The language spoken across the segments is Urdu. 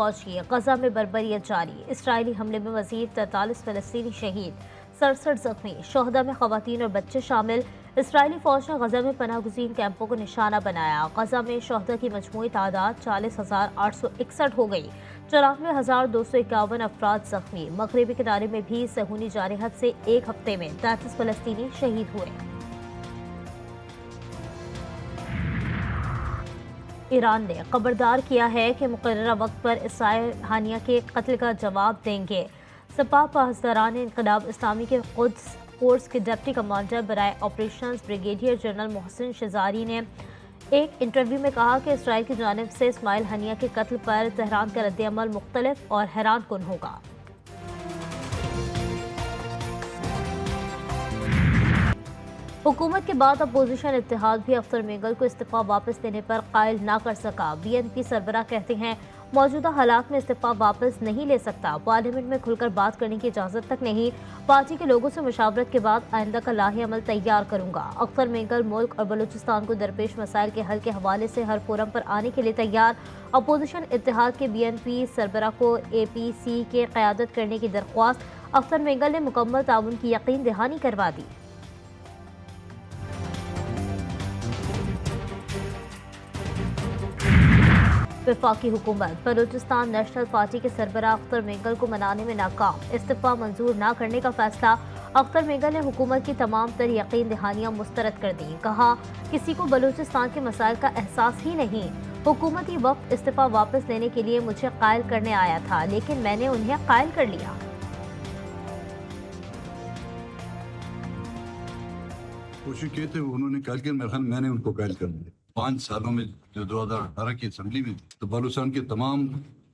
فوج کی غزہ میں بربریت جاری، اسرائیلی حملے میں مزید 43 فلسطینی شہید، 67 زخمی، شہداء میں خواتین اور بچے شامل۔ اسرائیلی فوج نے غزہ میں پناہ گزین کیمپوں کو نشانہ بنایا۔ غزہ میں شہداء کی مجموعی تعداد 40,861 ہو گئی، 94,251 افراد زخمی۔ مغربی کنارے میں بھی صہیونی جارحیت سے ایک ہفتے میں 33 فلسطینی شہید ہوئے۔ ایران نے خبردار کیا ہے کہ مقررہ وقت پر اسرائیل ہانیہ کے قتل کا جواب دیں گے۔ سپاہ پاسداران انقلاب اسلامی کے قدس فورس کے ڈپٹی کمانڈر برائے آپریشنز بریگیڈیئر جنرل محسن شزاری نے ایک انٹرویو میں کہا کہ اسرائیل کی جانب سے اسماعیل ہانیہ کے قتل پر تہران کا رد عمل مختلف اور حیران کن ہوگا۔ حکومت کے بعد اپوزیشن اتحاد بھی اختر مینگل کو استعفیٰ واپس لینے پر قائل نہ کر سکا۔ بی این پی سربراہ کہتے ہیں موجودہ حالات میں استعفیٰ واپس نہیں لے سکتا، پارلیمنٹ میں کھل کر بات کرنے کی اجازت تک نہیں، پارٹی کے لوگوں سے مشاورت کے بعد آئندہ کا لاہی عمل تیار کروں گا۔ اختر مینگل ملک اور بلوچستان کو درپیش مسائل کے حل کے حوالے سے ہر فورم پر آنے کے لیے تیار۔ اپوزیشن اتحاد کے بی این پی سربراہ کو اے پی سی کے قیادت کرنے کی درخواست، اختر مینگل نے مکمل تعاون کی یقین دہانی کروا دی۔ وفاقی حکومت بلوچستان نیشنل پارٹی کے سربراہ اختر مینگل کو منانے میں ناکام، استعفیٰ منظور نہ کرنے کا فیصلہ۔ اختر مینگل نے حکومت کی تمام تر یقین دہانیاں مسترد کر دیں، کہا کسی کو بلوچستان کے مسائل کا احساس ہی نہیں۔ حکومتی وفد استعفیٰ واپس لینے کے لیے مجھے قائل کرنے آیا تھا، لیکن میں نے انہیں قائل کر لیا۔ کوشش کی تھی انہوں نے قائل کیا، میں نے ان کو قائل کر دیا۔ 5 سالوں میں جو 2018 کی اسمبلی میں تو بلوچستان کے تمام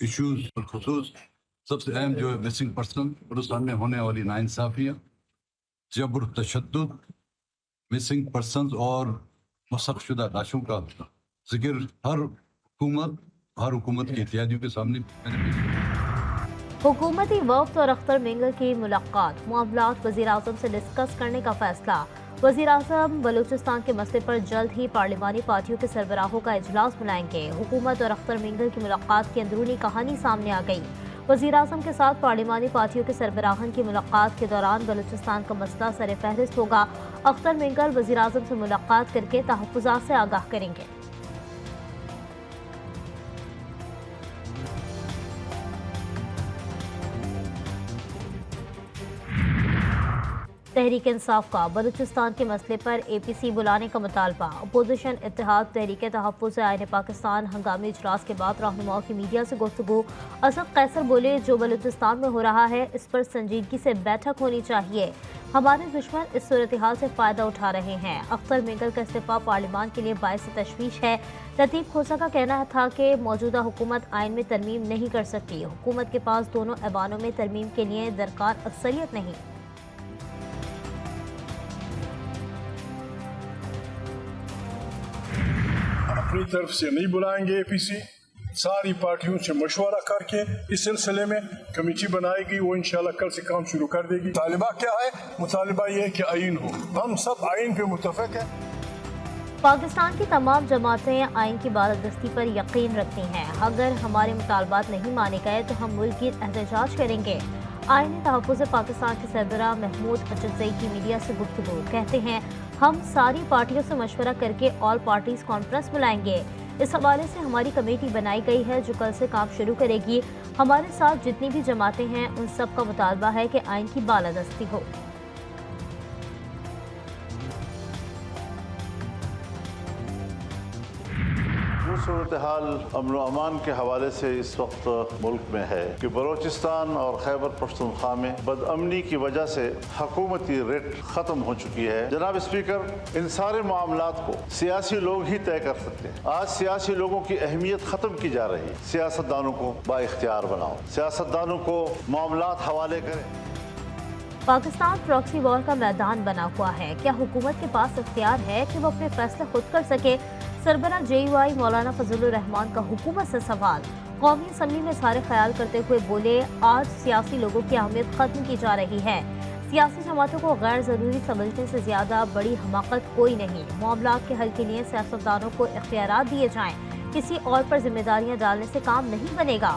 ایشوز بالخصوص سب سے اہم جو ہے مسنگ پرسن، بلوچستان میں ہونے والی ناانصافیاں، جبر تشدد، مسنگ پرسنز اور مسخ شدہ لاشوں کا ذکر ہر حکومت کی اتحادیوں کے سامنے میں نے پیش۔ حکومتی وفد اور اختر مینگل کی ملاقات، معاملات وزیر اعظم سے ڈسکس کرنے کا فیصلہ۔ وزیر اعظم بلوچستان کے مسئلے پر جلد ہی پارلیمانی پارٹیوں کے سربراہوں کا اجلاس بلائیں گے۔ حکومت اور اختر مینگل کی ملاقات کی اندرونی کہانی سامنے آ گئی۔ وزیر اعظم کے ساتھ پارلیمانی پارٹیوں کے سربراہان کی ملاقات کے دوران بلوچستان کا مسئلہ سر فہرست ہوگا۔ اختر مینگل وزیر اعظم سے ملاقات کر کے تحفظات سے آگاہ کریں گے۔ تحریک انصاف کا بلوچستان کے مسئلے پر اے پی سی بلانے کا مطالبہ۔ اپوزیشن اتحاد تحریک تحفظ آئین پاکستان ہنگامی اجلاس کے بعد رہنماؤں کی میڈیا سے گفتگو۔ اسد قیصر بولے جو بلوچستان میں ہو رہا ہے اس پر سنجیدگی سے بیٹھک ہونی چاہیے، ہمارے دشمن اس صورتحال سے فائدہ اٹھا رہے ہیں۔ اختر مینگل کا استعفیٰ پارلیمان کے لیے باعث تشویش ہے۔ لطیف کھوسہ کا کہنا تھا کہ موجودہ حکومت آئین میں ترمیم نہیں کر سکتی، حکومت کے پاس دونوں ایوانوں میں ترمیم کے لیے درکار اکثریت نہیں۔ اپنی طرف سے نہیں بلائیں گے اے پی سی، ساری پارٹیوں سے مشورہ کر کے اس سلسلے میں کمیٹی بنائے گی، وہ انشاءاللہ کل سے کام شروع کر دے گی۔ مطالبہ کیا ہے؟ مطالبہ یہ ہے کہ آئین ہو، ہم سب آئین پہ متفق ہیں۔ پاکستان کی تمام جماعتیں آئین کی بالادستی پر یقین رکھتی ہیں، اگر ہمارے مطالبات نہیں مانے گئے تو ہم ملک گیر احتجاج کریں گے۔ آئین تحفظ پاکستان کے سربراہ محمود اجزئی کی میڈیا سے گفتگو، کہتے ہیں ہم ساری پارٹیوں سے مشورہ کر کے آل پارٹیز کانفرنس بلائیں گے۔ اس حوالے سے ہماری کمیٹی بنائی گئی ہے جو کل سے کام شروع کرے گی۔ ہمارے ساتھ جتنی بھی جماعتیں ہیں ان سب کا مطالبہ ہے کہ آئین کی بالادستی ہو۔ صورتحال امن و امان کے حوالے سے اس وقت ملک میں ہے کہ بلوچستان اور خیبر پختونخوا میں بدامنی کی وجہ سے حکومتی ریٹ ختم ہو چکی ہے۔ جناب اسپیکر، ان سارے معاملات کو سیاسی لوگ ہی طے کر سکتے ہیں۔ آج سیاسی لوگوں کی اہمیت ختم کی جا رہی ہے۔ سیاستدانوں کو با اختیار بناؤ، سیاستدانوں کو معاملات حوالے کریں۔ پاکستان پراکسی وار کا میدان بنا ہوا ہے، کیا حکومت کے پاس اختیار ہے کہ وہ اپنے فیصلے خود کر سکے؟ سربراہ جے یو آئی مولانا فضل الرحمان کا حکومت سے سوال۔ قومی اسمبلی میں سارے خیال کرتے ہوئے بولے آج سیاسی لوگوں کی اہمیت ختم کی جا رہی ہے، سیاسی جماعتوں کو غیر ضروری سمجھنے سے زیادہ بڑی حماقت کوئی نہیں۔ معاملات کے حل کے لیے سیاستدانوں کو اختیارات دیے جائیں، کسی اور پر ذمہ داریاں ڈالنے سے کام نہیں بنے گا۔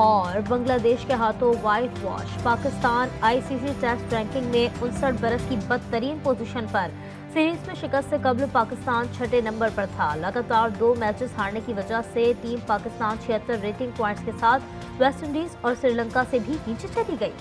اور بنگلہ دیش کے ہاتھوں white wash, Pakistan ICC test ranking میں 59 برس کی بدترین پوزیشن پر۔ سیریز میں شکست سے قبل پاکستان 6 نمبر پر تھا۔ لگاتار 2 میچز ہارنے کی وجہ سے ٹیم پاکستان 76 ریٹنگ پوائنٹس کے ساتھ ویسٹ انڈیز اور سری لنکا سے بھی پیچھے چلی گئی۔